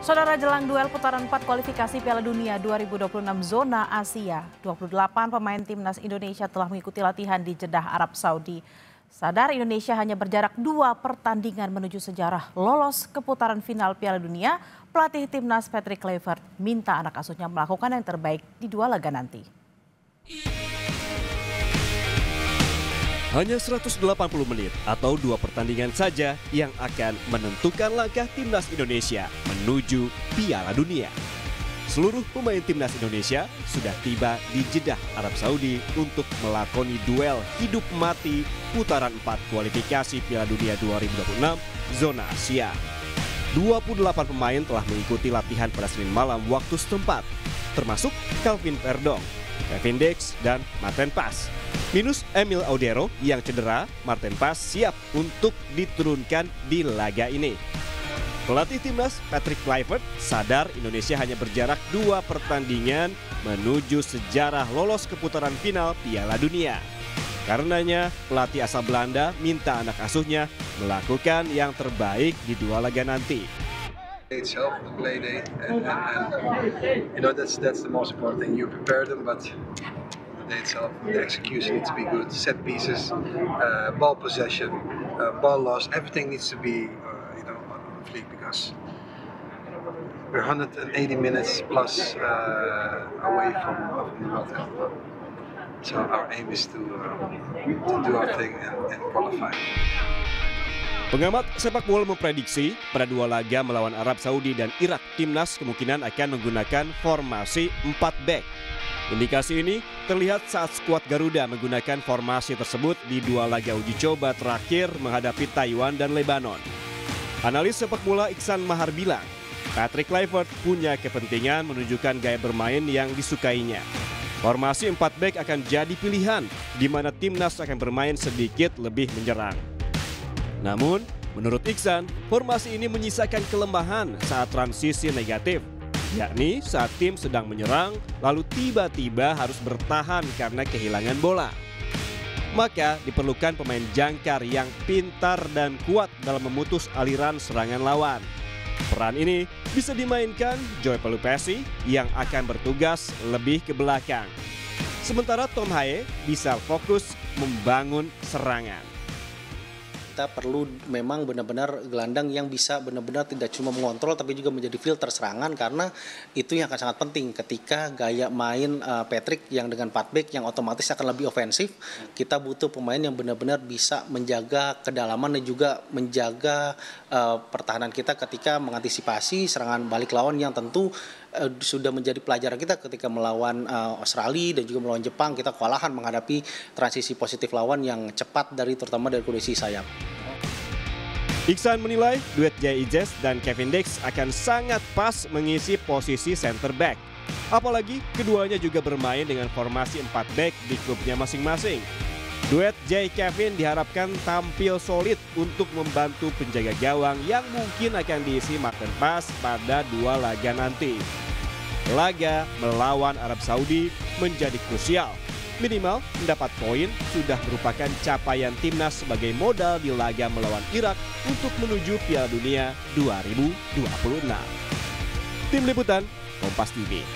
Saudara, jelang duel putaran 4 kualifikasi Piala Dunia 2026 zona Asia, 28 pemain timnas Indonesia telah mengikuti latihan di Jeddah, Arab Saudi. Sadar Indonesia hanya berjarak 2 pertandingan menuju sejarah lolos ke putaran final Piala Dunia, pelatih timnas Patrick Kluivert minta anak asuhnya melakukan yang terbaik di 2 laga nanti. Hanya 180 menit atau 2 pertandingan saja yang akan menentukan langkah timnas Indonesia menuju Piala Dunia. Seluruh pemain timnas Indonesia sudah tiba di Jeddah, Arab Saudi untuk melakoni duel hidup mati putaran 4 kualifikasi Piala Dunia 2026 zona Asia. 28 pemain telah mengikuti latihan pada Senin malam waktu setempat, termasuk Calvin Verdong, Kevin Dix, dan Marten Pas. Minus Emil Audero yang cedera, Marten Pas siap untuk diturunkan di laga ini. Pelatih timnas Patrick Kluivert sadar Indonesia hanya berjarak 2 pertandingan menuju sejarah lolos ke putaran final Piala Dunia. Karenanya, pelatih asal Belanda minta anak asuhnya melakukan yang terbaik di 2 laga nanti. Itself, the play day, and you know that's the most important thing. You prepare them, but the day itself, the execution needs to be good. Set pieces, ball possession, ball loss, everything needs to be on fleek because we're 180 minutes plus away from the World Cup. So our aim is to do our thing and qualify. Pengamat sepak bola memprediksi pada 2 laga melawan Arab Saudi dan Irak, timnas kemungkinan akan menggunakan formasi 4 back. Indikasi ini terlihat saat skuad Garuda menggunakan formasi tersebut di 2 laga uji coba terakhir menghadapi Taiwan dan Lebanon. Analis sepak bola Iksan Mahar bilang, Patrick Kluivert punya kepentingan menunjukkan gaya bermain yang disukainya. Formasi 4 back akan jadi pilihan di mana timnas akan bermain sedikit lebih menyerang. Namun, menurut Iksan, formasi ini menyisakan kelemahan saat transisi negatif, yakni saat tim sedang menyerang lalu tiba-tiba harus bertahan karena kehilangan bola. Maka diperlukan pemain jangkar yang pintar dan kuat dalam memutus aliran serangan lawan. Peran ini bisa dimainkan Joy Pelupessy yang akan bertugas lebih ke belakang. Sementara Tom Haye bisa fokus membangun serangan. Kita perlu memang benar-benar gelandang yang bisa benar-benar tidak cuma mengontrol tapi juga menjadi filter serangan, karena itu yang akan sangat penting ketika gaya main Patrick yang dengan 4 back yang otomatis akan lebih ofensif. Kita butuh pemain yang benar-benar bisa menjaga kedalaman dan juga menjaga pertahanan kita ketika mengantisipasi serangan balik lawan yang tentu sudah menjadi pelajaran kita ketika melawan Australia dan juga melawan Jepang. Kita kewalahan menghadapi transisi positif lawan yang cepat terutama dari kondisi sayap. Iksan menilai duet Jay Ijes dan Kevin Dix akan sangat pas mengisi posisi center back. Apalagi keduanya juga bermain dengan formasi 4 back di klubnya masing-masing. Duet Jay Kevin diharapkan tampil solid untuk membantu penjaga gawang yang mungkin akan diisi Marten Pas pada 2 laga nanti. Laga melawan Arab Saudi menjadi krusial. Minimal mendapat poin sudah merupakan capaian timnas sebagai modal di laga melawan Irak untuk menuju Piala Dunia 2026. Tim Liputan, Kompas TV.